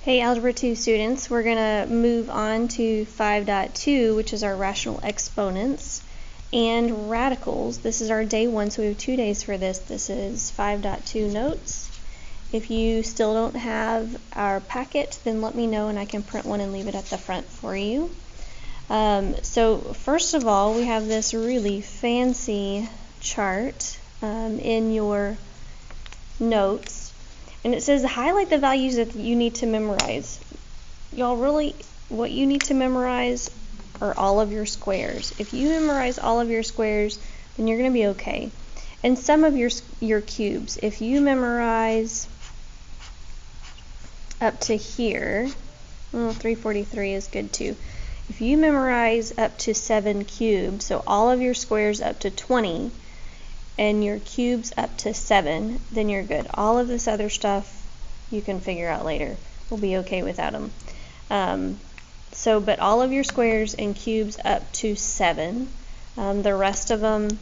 Hey Algebra 2 students, we're going to move on to 5.2, which is our rational exponents and radicals. This is our day 1, so we have 2 days for this. This is 5.2 notes. If you still don't have our packet, then let me know and I can print one and leave it at the front for you. So first of all, we have this really fancy chart in your notes. And it says highlight the values that you need to memorize. Y'all, really, what you need to memorize are all of your squares. If you memorize all of your squares, then you're going to be okay. And some of your cubes. If you memorize up to here, 343 is good too. If you memorize up to 7 cubes, so all of your squares up to 20, and your cubes up to 7, then you're good. All of this other stuff you can figure out later. We'll be okay without them. But all of your squares and cubes up to 7. The rest of them,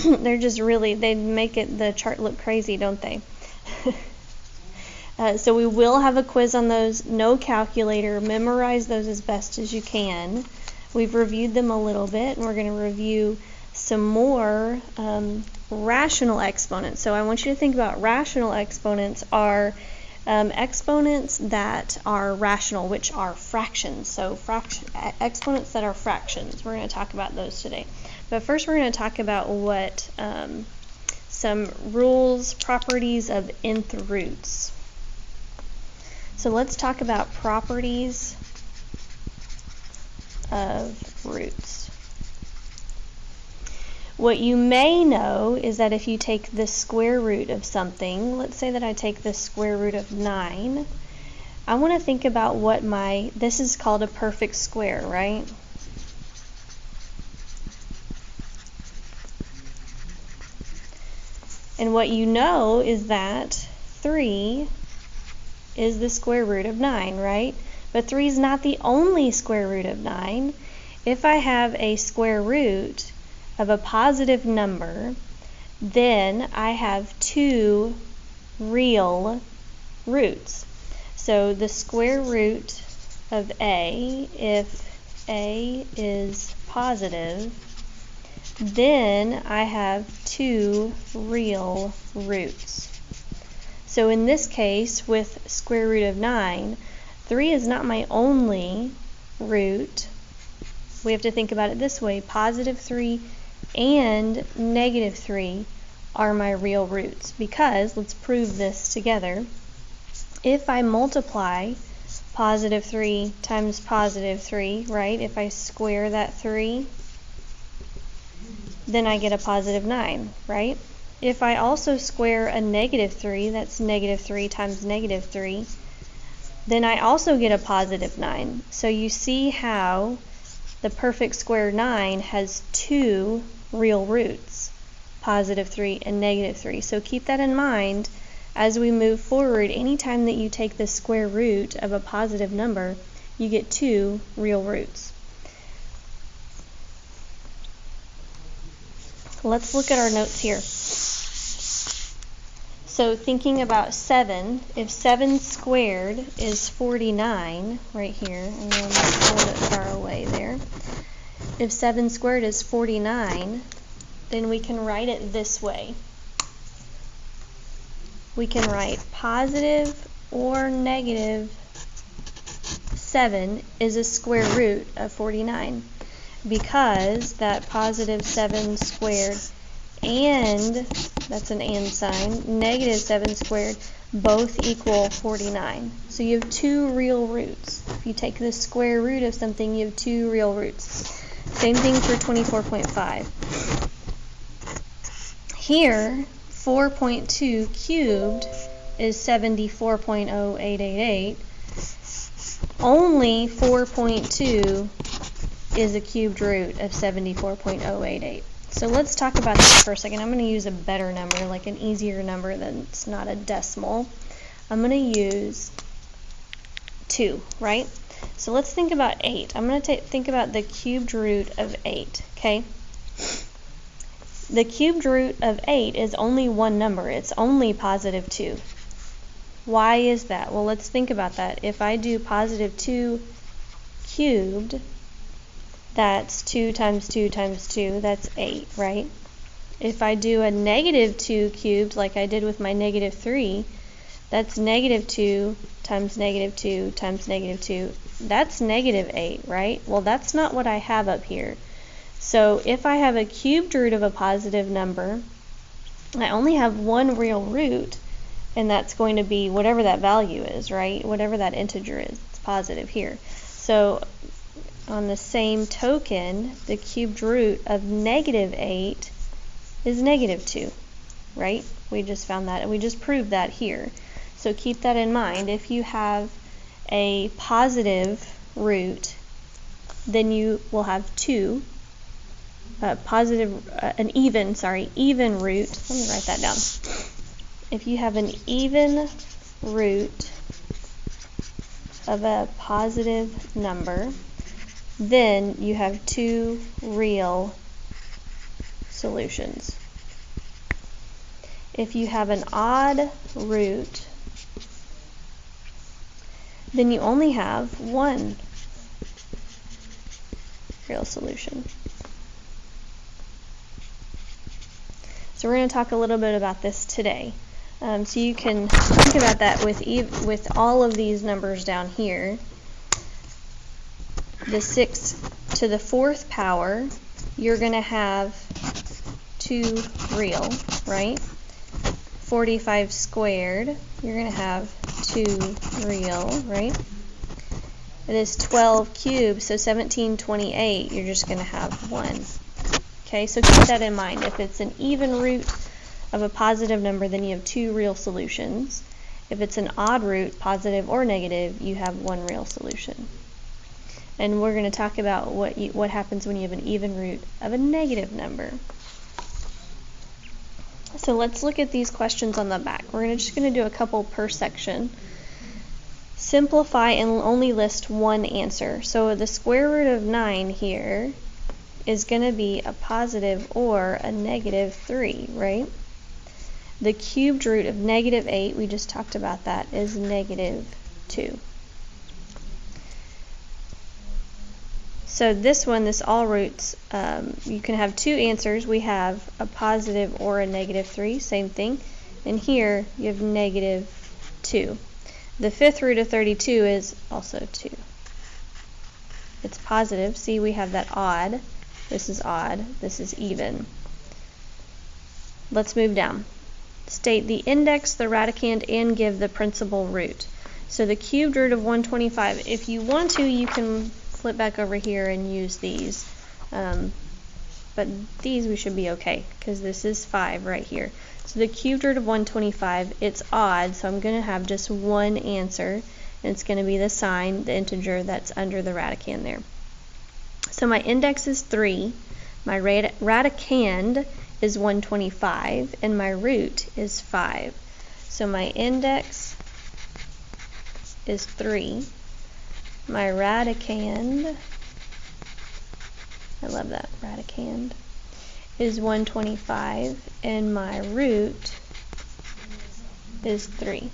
they're just really, they make the chart look crazy, don't they? So we will have a quiz on those. No calculator. Memorize those as best as you can. We've reviewed them a little bit, and we're going to review some more rational exponents. So I want you to think about rational exponents are exponents that are rational, which are fractions. So exponents that are fractions. We're going to talk about those today. But first we're going to talk about what some rules, properties of nth roots. So let's talk about properties of roots. What you may know is that if you take the square root of something, let's say that I take the square root of 9, I want to think about what this is called a perfect square, right? And what you know is that 3 is the square root of 9, right? But 3 is not the only square root of 9. If I have a square root of a positive number, then I have 2 real roots. So the square root of a, if a is positive, then I have 2 real roots. So in this case, with square root of 9, 3 is not my only root. We have to think about it this way. Positive 3 and negative 3 are my real roots, because, let's prove this together, if I multiply positive 3 times positive 3, right, if I square that 3, then I get a positive 9, right? If I also square a negative 3, that's negative 3 times negative 3, then I also get a positive 9. So you see how the perfect square 9 has 2 real roots, positive 3 and negative 3. So keep that in mind as we move forward. Anytime that you take the square root of a positive number, you get 2 real roots. Let's look at our notes here. So thinking about 7, if 7 squared is 49, right here, and then let's hold it far away there. If 7 squared is 49, then we can write it this way. We can write positive or negative 7 is a square root of 49, because that positive 7 squared and, that's an and sign, negative 7 squared both equal 49. So you have 2 real roots. If you take the square root of something, you have 2 real roots. Same thing for 24.5. Here, 4.2 cubed is 74.0888. Only 4.2 is a cubed root of 74.088. So let's talk about this for a second. I'm going to use a better number, like an easier number that's not a decimal. I'm going to use 2, right? So let's think about 8. I'm going to think about the cubed root of 8, okay? The cubed root of 8 is only one number. It's only positive 2. Why is that? Well, let's think about that. If I do positive 2 cubed, that's 2 times 2 times 2, that's 8, right? If I do a negative 2 cubed, like I did with my negative 3, that's negative 2 times negative 2 times negative 2. That's negative 8, right? Well, that's not what I have up here. So if I have a cubed root of a positive number, I only have one real root, and that's going to be whatever that value is, right? Whatever that integer is. It's positive here. So on the same token, the cubed root of negative 8 is negative 2, right? We just found that, and we just proved that here. So keep that in mind. If you have a positive root, then you will have two an even root. Let me write that down. If you have an even root of a positive number, then you have two real solutions. If you have an odd root, then you only have one real solution. So we're going to talk a little bit about this today. So you can think about that with all of these numbers down here. The 6 to the 4th power, you're going to have two real, right? 45 squared, you're going to have two real, right? It is 12 cubed, so 1728, you're just going to have one. Okay, so keep that in mind. If it's an even root of a positive number, then you have two real solutions. If it's an odd root, positive or negative, you have one real solution. And we're going to talk about what happens when you have an even root of a negative number. So let's look at these questions on the back. We're just going to do a couple per section. Simplify and only list one answer. So the square root of 9 here is going to be a positive or a negative 3, right? The cubed root of negative 8, we just talked about that, is negative 2. So this one, this all roots, you can have two answers. We have a positive or a negative 3, same thing. And here you have negative 2. The fifth root of 32 is also 2. It's positive. See, we have that odd. This is odd. This is even. Let's move down. State the index, the radicand, and give the principal root. So the cubed root of 125, if you want to, you can flip back over here and use these. But these we should be okay, because this is 5 right here. So the cubed root of 125, it's odd, so I'm going to have just one answer, and it's going to be the sign, the integer that's under the radicand there. So my index is 3, my radicand is 125, and my root is 5. So my index is 3, my radicand, I love that, radicand, is 125, and my root is 3.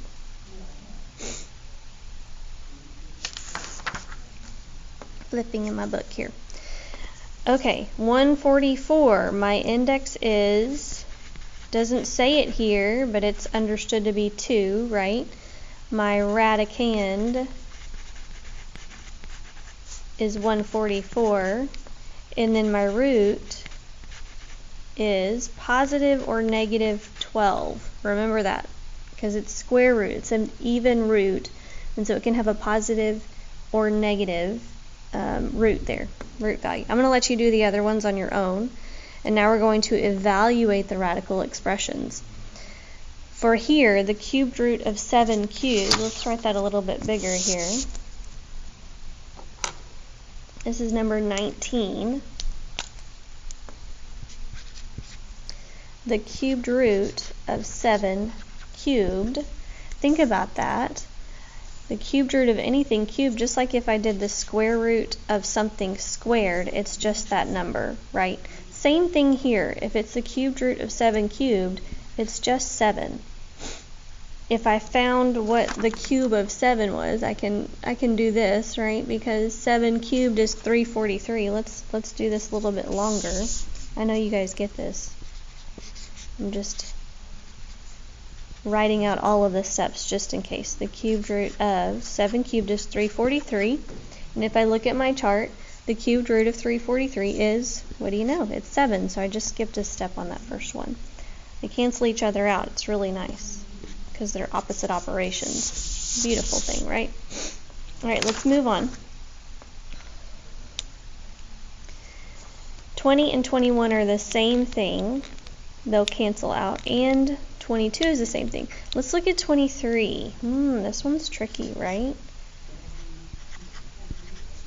Flipping in my book here. Okay, 144, my index is, doesn't say it here, but it's understood to be 2, right? My radicand is 144, and then my root is positive or negative 12. Remember that, because it's square root. It's an even root, and so it can have a positive or negative root there, root value. I'm going to let you do the other ones on your own, and now we're going to evaluate the radical expressions. For here, the cubed root of 7 cubed, let's write that a little bit bigger here. This is number 19. The cubed root of 7 cubed, think about that. The cubed root of anything cubed, just like if I did the square root of something squared, it's just that number, right? Same thing here. If it's the cubed root of 7 cubed, it's just 7. if I found what the cube of 7 was, I can do this, right? Because 7 cubed is 343. Let's do this a little bit longer. I know you guys get this. I'm just writing out all of the steps just in case. The cubed root of 7 cubed is 343. And if I look at my chart, the cubed root of 343 is, what do you know? It's 7. So I just skipped a step on that first one. They cancel each other out. It's really nice because they're opposite operations. Beautiful thing, right? All right, let's move on. 20 and 21 are the same thing. They'll cancel out. And 22 is the same thing. Let's look at 23. This one's tricky, right?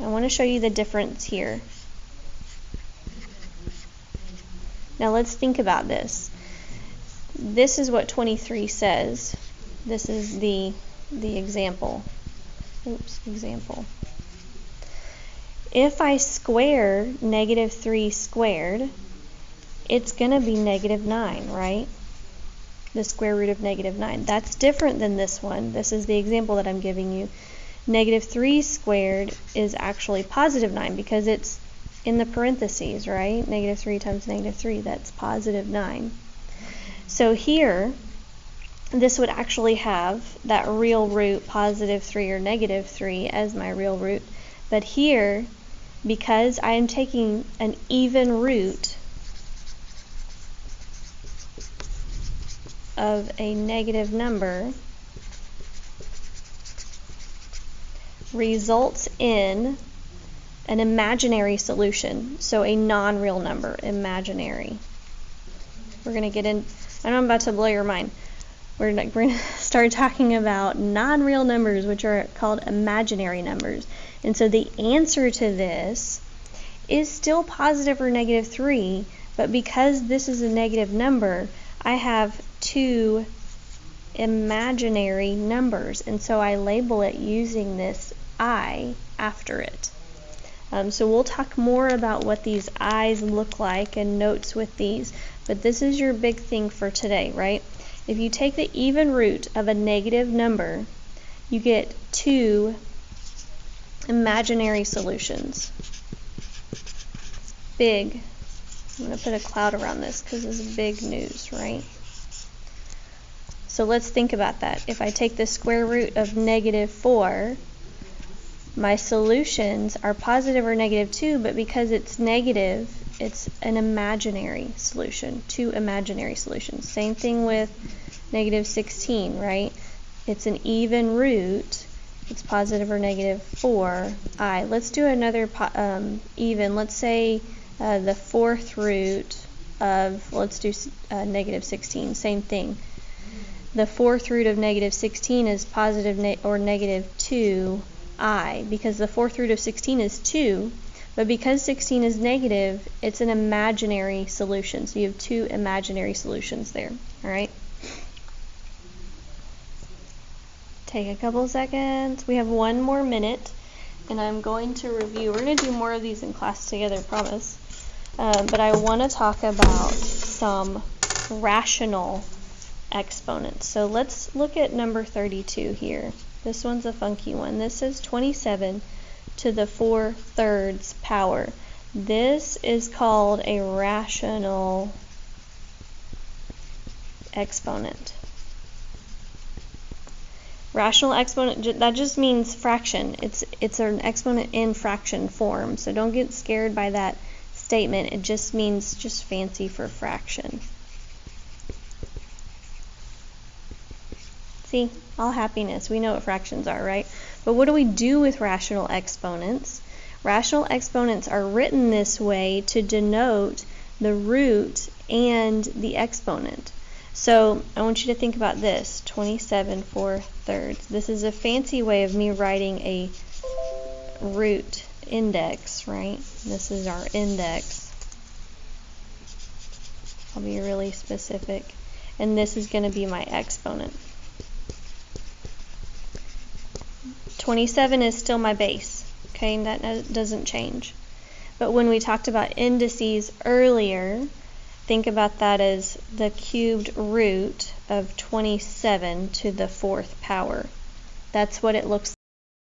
I want to show you the difference here. Now let's think about this. This is what 23 says. This is the example. Example. If I square -3 squared, it's going to be -9, right? The square root of -9. That's different than this one. This is the example that I'm giving you. -3 squared is actually +9 because it's in the parentheses, right? -3 times -3, that's +9. So here, this would actually have that real root +3 or -3 as my real root. But here, because I am taking an even root of a negative number, results in an imaginary solution. So a non-real number, imaginary. We're going to get in, I know I'm about to blow your mind. We're going to start talking about non-real numbers, which are called imaginary numbers. And so the answer to this is still positive or -3, but because this is a negative number, I have 2 imaginary numbers, and so I label it using this I after it. So we'll talk more about what these I's look like and notes with these, but this is your big thing for today, right? If you take the even root of a negative number, you get 2 imaginary solutions. Big. I'm going to put a cloud around this because this is big news, right? So let's think about that. If I take the square root of -4, my solutions are positive or -2, but because it's negative, it's an imaginary solution, 2 imaginary solutions. Same thing with -16, right? It's an even root. It's positive or -4i. Let's do another even. Let's say the 4th root of, let's do -16. Same thing. The 4th root of -16 is positive or -2i, because the 4th root of 16 is 2, but because 16 is negative, it's an imaginary solution. So you have 2 imaginary solutions there, all right? Take a couple seconds. We have 1 more minute, and I'm going to review. We're going to do more of these in class together, promise. But I want to talk about some rational exponents. So let's look at number 32 here. This one's a funky one. This is 27 to the 4/3 power. This is called a rational exponent. Rational exponent, that just means fraction. It's an exponent in fraction form. So don't get scared by that statement. It just means just fancy for fraction. See, all happiness. We know what fractions are, right? But what do we do with rational exponents? Rational exponents are written this way to denote the root and the exponent. So I want you to think about this, 27 4/3. This is a fancy way of me writing a root index, right? This is our index. I'll be really specific. And this is going to be my exponent. 27 is still my base, okay? And that doesn't change. But when we talked about indices earlier, think about that as the cubed root of 27 to the 4th power. That's what it looks